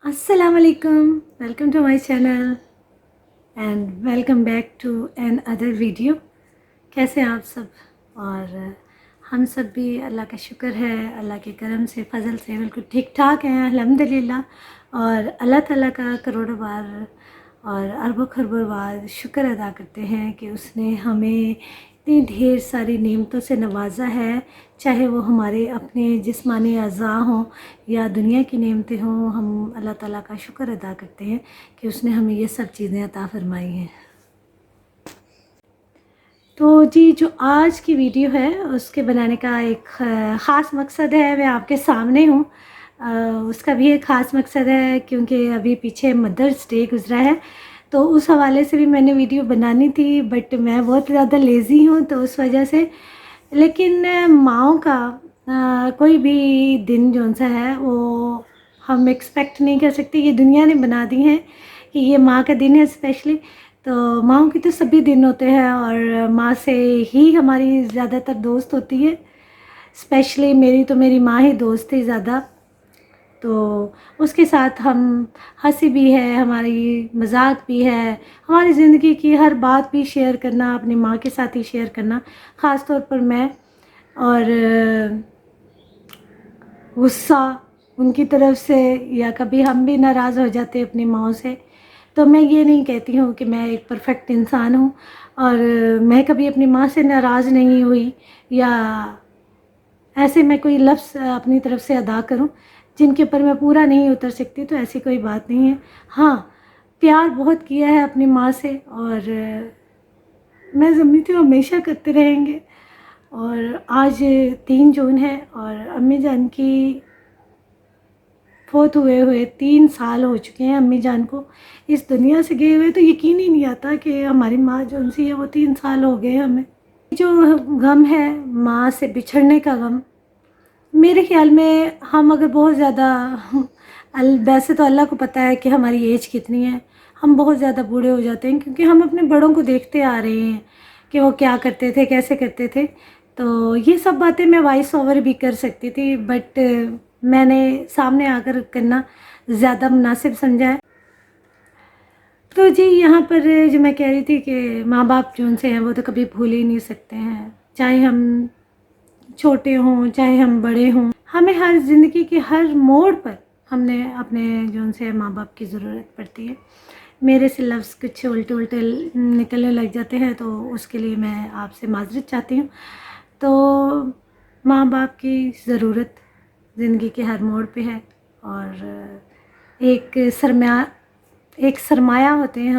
अस्सलाम वालेकुम, welcome to my channel and welcome back to another video. कैसे हैं आप सब? और हम सब भी अल्लाह का शुक्र है, अल्लाह के करम से, फ़ज़ल से बिल्कुल ठीक ठाक हैं अल्हम्दुलिल्लाह। और अल्लाह ताला का करोड़ों बार और अरबों खरबों बार शुक्र अदा करते हैं कि उसने हमें इतनी ढेर सारी नेमतों से नवाजा है, चाहे वो हमारे अपने जिस्मानी अज़ा हों या दुनिया की नेमतें हों। हम अल्लाह ताला का शुक्र अदा करते हैं कि उसने हमें ये सब चीज़ें अता फ़रमाई हैं। तो जी, जो आज की वीडियो है उसके बनाने का एक ख़ास मकसद है, मैं आपके सामने हूँ। उसका भी एक ख़ास मकसद है क्योंकि अभी पीछे मदर्स डे गुज़रा है, तो उस हवाले से भी मैंने वीडियो बनानी थी, बट मैं बहुत ज़्यादा लेज़ी हूँ तो उस वजह से। लेकिन माँओं का कोई भी दिन जौन-सा है वो हम एक्सपेक्ट नहीं कर सकते, ये दुनिया ने बना दी है कि ये माँ का दिन है स्पेशली। तो माँओं के तो सभी दिन होते हैं और माँ से ही हमारी ज़्यादातर दोस्त होती है। स्पेशली मेरी माँ ही दोस्त थी ज़्यादा। तो उसके साथ हम हँसी भी है, हमारी मज़ाक भी है, हमारी ज़िंदगी की हर बात भी शेयर करना अपनी माँ के साथ ही शेयर करना। ख़ास तौर पर मैं और गुस्सा उनकी तरफ से, या कभी हम भी नाराज़ हो जाते अपनी माँओं से। तो मैं ये नहीं कहती हूँ कि मैं एक परफेक्ट इंसान हूँ और मैं कभी अपनी माँ से नाराज़ नहीं हुई या ऐसे मैं कोई लफ्ज़ अपनी तरफ से अदा करूँ जिनके ऊपर मैं पूरा नहीं उतर सकती, तो ऐसी कोई बात नहीं है। हाँ, प्यार बहुत किया है अपनी माँ से और मैं समझती हूँ हमेशा करते रहेंगे। और आज 3 जून है और अम्मी जान की फ़ौत हुए 3 साल हो चुके हैं अम्मी जान को इस दुनिया से गए हुए। तो यकीन ही नहीं आता कि हमारी माँ जौन-सी है वो 3 साल हो गए हमें। जो गम है माँ से बिछड़ने का गम, मेरे ख़्याल में हम अगर बहुत ज़्यादा वैसे तो अल्लाह को पता है कि हमारी एज कितनी है, हम बहुत ज़्यादा बूढ़े हो जाते हैं क्योंकि हम अपने बड़ों को देखते आ रहे हैं कि वो क्या करते थे, कैसे करते थे। तो ये सब बातें मैं वॉइस ओवर भी कर सकती थी, बट मैंने सामने आकर करना ज़्यादा मुनासिब समझा है। तो जी, यहाँ पर जो मैं कह रही थी कि माँ-बाप जो उनसे हैं वो तो कभी भूल ही नहीं सकते हैं, चाहे हम छोटे हों, चाहे हम बड़े हों। हमें हर ज़िंदगी के हर मोड़ पर हमने अपने जो उनसे माँ-बाप की ज़रूरत पड़ती है। मेरे से लफ्ज़ कुछ उल्टे-उल्टे निकलने लग जाते हैं तो उसके लिए मैं आपसे माज़रत चाहती हूँ। तो माँ-बाप की ज़रूरत ज़िंदगी के हर मोड़ पे है और एक सरमाया एक सरमाया होते हैं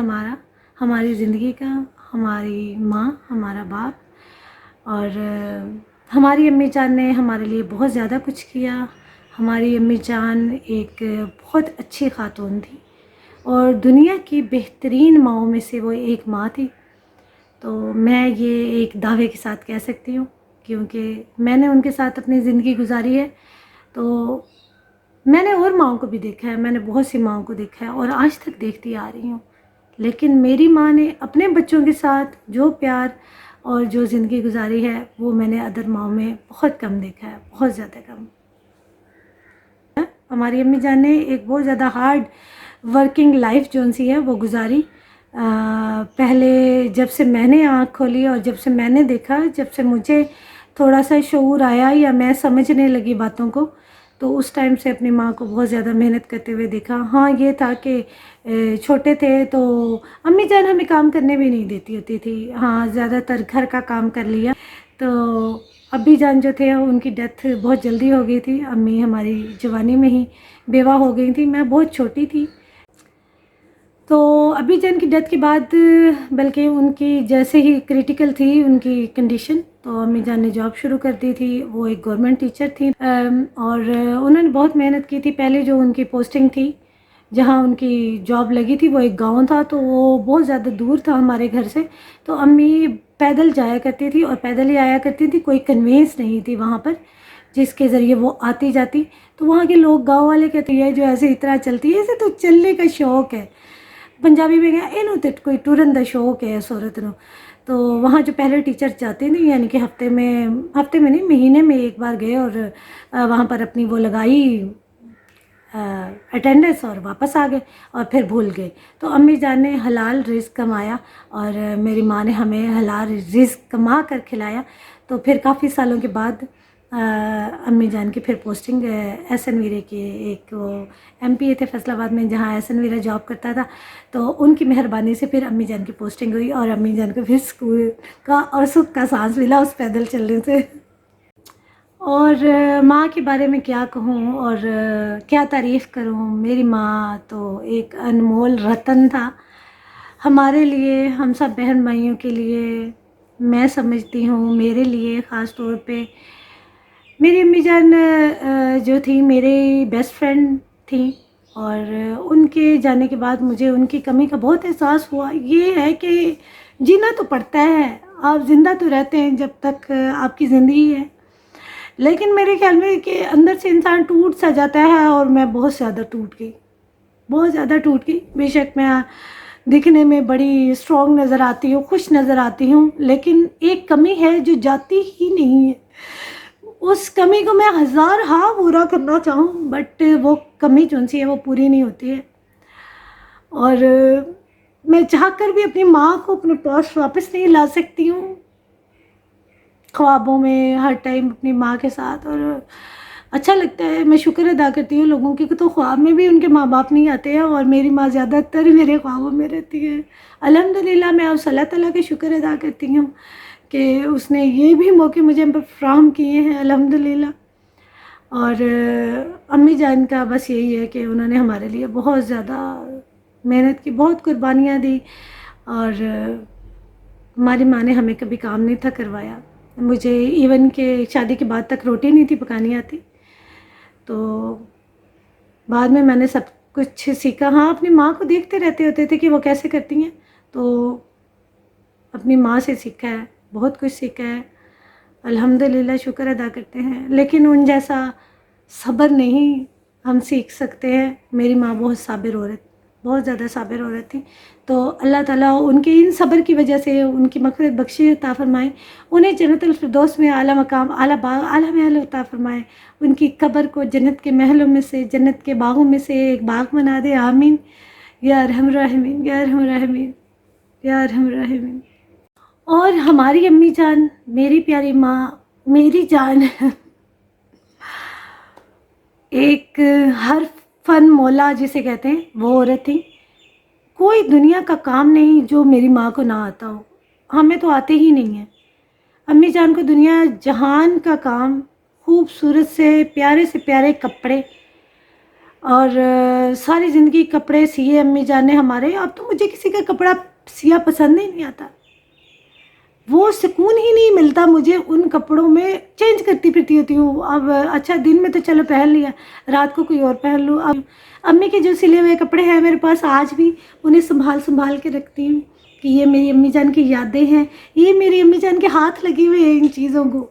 हमारी ज़िंदगी का, हमारी माँ, हमारा बाप। और हमारी अम्मी जान ने हमारे लिए बहुत ज़्यादा कुछ किया। हमारी अम्मी जान एक बहुत अच्छी ख़ातून थी और दुनिया की बेहतरीन माँओं में से वो एक माँ थी। तो मैं ये एक दावे के साथ कह सकती हूँ क्योंकि मैंने उनके साथ अपनी ज़िंदगी गुजारी है। तो मैंने और माँओं को भी देखा है, मैंने बहुत सी माँओं को देखा है और आज तक देखती आ रही हूँ। लेकिन मेरी माँ ने अपने बच्चों के साथ जो प्यार और जो ज़िंदगी गुजारी है वो मैंने अदर माँओं में बहुत कम देखा है, बहुत ज़्यादा कम। हमारी अम्मी जान ने एक बहुत ज़्यादा हार्ड वर्किंग लाइफ जौन सी है वो गुजारी। पहले जब से मैंने आँख खोली और जब से मैंने देखा, जब से मुझे थोड़ा सा शऊर आया या मैं समझने लगी बातों को, तो उस टाइम से अपनी माँ को बहुत ज़्यादा मेहनत करते हुए देखा। हाँ, ये था कि छोटे थे तो अम्मी जान हमें काम करने भी नहीं देती होती थी। हाँ, ज़्यादातर घर का काम कर लिया। तो अब्बी जान जो थे उनकी डेथ बहुत जल्दी हो गई थी। अम्मी हमारी जवानी में ही बेवा हो गई थी, मैं बहुत छोटी थी। तो अब्बी जान की डेथ के बाद बल्कि उनकी जैसे ही क्रिटिकल थी उनकी कंडीशन, तो अम्मी जान ने जॉब शुरू कर दी थी। वो एक गवर्नमेंट टीचर थी और उन्होंने बहुत मेहनत की थी। पहले जो उनकी पोस्टिंग थी, जहाँ उनकी जॉब लगी थी, वो एक गाँव था, तो वो बहुत ज़्यादा दूर था हमारे घर से। तो अम्मी पैदल जाया करती थी और पैदल ही आया करती थी, कोई कन्वेंस नहीं थी वहाँ पर जिसके ज़रिए वो आती जाती। तो वहाँ के लोग, गाँव वाले कहते हैं जो ऐसे इतना चलती है, इसे तो चलने का शौक़ है। पंजाबी में क्या इनू तो कोई टुरन का शौक है इस औरत नू। तो वहाँ जो पहले टीचर जाते नहीं, यानी कि हफ्ते में नहीं, महीने में एक बार गए और वहाँ पर अपनी वो लगाई اٹینڈنس اور واپس آ گئے اور پھر بھول گئے. تو امی جان نے حلال رزق کمایا اور میری ماں نے ہمیں حلال رزق کما کر کھلایا. تو پھر کافی سالوں کے بعد امی جان کی پھر پوسٹنگ ایس این ویرے کے ایک وہ ایم پی اے تھے فیصل آباد میں جہاں ایس این ویرا جاب کرتا تھا. تو ان کی مہربانی سے پھر امی جان کی پوسٹنگ ہوئی اور امی جان کو پھر اسکول کا اور سکھ کا سانس ملا اس پیدل چلنے سے. اور ماں کے بارے میں کیا کہوں اور کیا تعریف کروں. میری ماں تو ایک انمول رتن تھا ہمارے لیے، ہم سب بہن بھائیوں کے لیے. میں سمجھتی ہوں میرے لیے خاص طور پہ میری امی جان جو تھی میری بیسٹ فرینڈ تھیں، اور ان کے جانے کے بعد مجھے ان کی کمی کا بہت احساس ہوا. یہ ہے کہ جینا تو پڑتا ہے، آپ زندہ تو رہتے ہیں جب تک آپ کی زندگی ہے، لیکن میرے خیال میں کہ اندر سے انسان ٹوٹ سا جاتا ہے، اور میں بہت زیادہ ٹوٹ گئی، بہت زیادہ ٹوٹ گئی. بے شک میں دکھنے میں بڑی اسٹرانگ نظر آتی ہوں، خوش نظر آتی ہوں، لیکن ایک کمی ہے جو جاتی ہی نہیں ہے. اس کمی کو میں ہزار ہاں پورا کرنا چاہوں بٹ وہ کمی جو سی ہے وہ پوری نہیں ہوتی ہے. اور میں چاہ کر بھی اپنی ماں کو اپنے پاس واپس نہیں لا سکتی ہوں، خوابوں میں ہر ٹائم اپنی ماں کے ساتھ. اور اچھا لگتا ہے، میں شکر ادا کرتی ہوں لوگوں کی کہ تو خواب میں بھی ان کے ماں باپ نہیں آتے ہیں، اور میری ماں زیادہ تر میرے خوابوں میں رہتی ہے. الحمدللہ میں اس اللہ تعالیٰ کے شکر ادا کرتی ہوں کہ اس نے یہ بھی موقع مجھے فراہم کیے ہیں الحمدللہ. اور امی جان کا بس یہی ہے کہ انہوں نے ہمارے لیے بہت زیادہ محنت کی، بہت قربانیاں دی، اور ہماری ماں نے ہمیں کبھی کام نہیں تھا کروایا. مجھے ایون کہ شادی کے بعد تک روٹی نہیں تھی پکانی آتی، تو بعد میں نے سب کچھ سیکھا. ہاں اپنی ماں کو دیکھتے رہتے ہوتے تھے کہ وہ کیسے کرتی ہیں، تو اپنی ماں سے سیکھا ہے، بہت کچھ سیکھا ہے الحمدللہ، شکر ادا کرتے ہیں. لیکن ان جیسا صبر نہیں ہم سیکھ سکتے ہیں. میری ماں بہت صابر عورت، بہت زیادہ صابر عورت تھی. تو اللہ تعالیٰ ان کے ان صبر کی وجہ سے ان کی مغفرت بخشی عطا فرمائے، انہیں جنت الفردوس میں اعلیٰ مقام، اعلیٰ باغ، اعلیٰ محل عطا فرمائے. ان کی قبر کو جنت کے محلوں میں سے، جنت کے باغوں میں سے ایک باغ بنا دے. آمین یا ارحم الراحمین، یا ارحم الراحمین، یا ارحم الراحمین. اور ہماری امی جان، میری پیاری ماں، میری جان ایک ہر فن مولا جسے کہتے ہیں وہ عورت تھی. کوئی دنیا کا کام نہیں جو میری ماں کو نہ آتا ہو، ہمیں تو آتے ہی نہیں ہیں. امی جان کو دنیا جہان کا کام، خوبصورت سے پیارے کپڑے، اور ساری زندگی کپڑے سیے امی جان نے ہمارے. اب تو مجھے کسی کا کپڑا سیا پسند ہی نہیں آتا، وہ سکون ہی نہیں ملتا مجھے ان کپڑوں میں. چینج کرتی پھرتی ہوتی ہوں. اب اچھا دن میں تو چلو پہن لیا، رات کو کوئی اور پہن لوں. اب امی کے جو سلے ہوئے کپڑے ہیں میرے پاس آج بھی، انہیں سنبھال کے رکھتی ہوں کہ یہ میری امی جان کی یادیں ہیں. یہ میری امی جان کے ہاتھ لگے ہوئے ہیں ان چیزوں کو.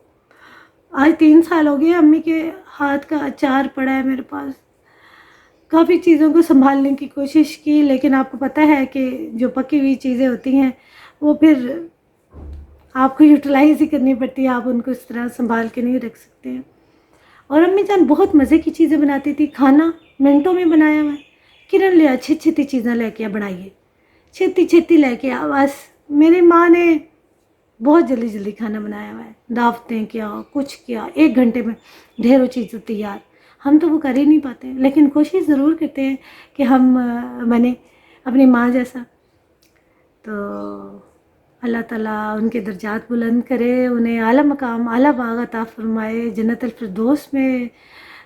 آج 3 سال ہو گئے امی کے ہاتھ کا اچار پڑا ہے میرے پاس. کافی چیزوں کو سنبھالنے کی کوشش کی، لیکن آپ کو پتہ ہے کہ جو پکی ہوئی چیزیں ہوتی ہیں وہ پھر آپ کو یوٹیلائز ہی کرنی پڑتی ہے، آپ ان کو اس طرح سنبھال کے نہیں رکھ سکتے ہیں. اور امی جان بہت مزے کی چیزیں بناتی تھی، کھانا منٹوں میں بنایا ہوا ہے. کرن لیا چھتی چیزیں لے کے بنائیے، چھتی لے کے بس. میری ماں نے بہت جلدی کھانا بنایا ہوا ہے، دعوتیں کیا، کچھ کیا، 1 گھنٹے میں ڈھیروں چیزیں تیار. ہم تو وہ کر ہی نہیں پاتے، لیکن کوشش ضرور کرتے ہیں کہ ہم بنے اپنی ماں جیسا. تو اللہ تعالیٰ ان کے درجات بلند کرے، انہیں اعلیٰ مقام، اعلیٰ باغ عطا فرمائے، جنت الفردوس میں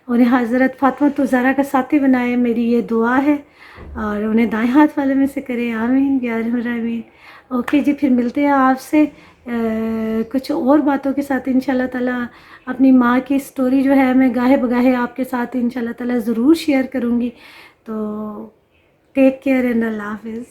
انہیں حضرت فاطمہ الزہرا کا ساتھی بنائے. میری یہ دعا ہے، اور انہیں دائیں ہاتھ والے میں سے کرے. آمین یا ارحم الراحمین. اوکے جی، پھر ملتے ہیں آپ سے کچھ اور باتوں کے ساتھ انشاءاللہ تعالیٰ. اپنی ماں کی سٹوری جو ہے میں گاہے بگاہے آپ کے ساتھ انشاءاللہ تعالیٰ ضرور شیئر کروں گی. تو ٹیک کیئر اینڈ اللہ حافظ.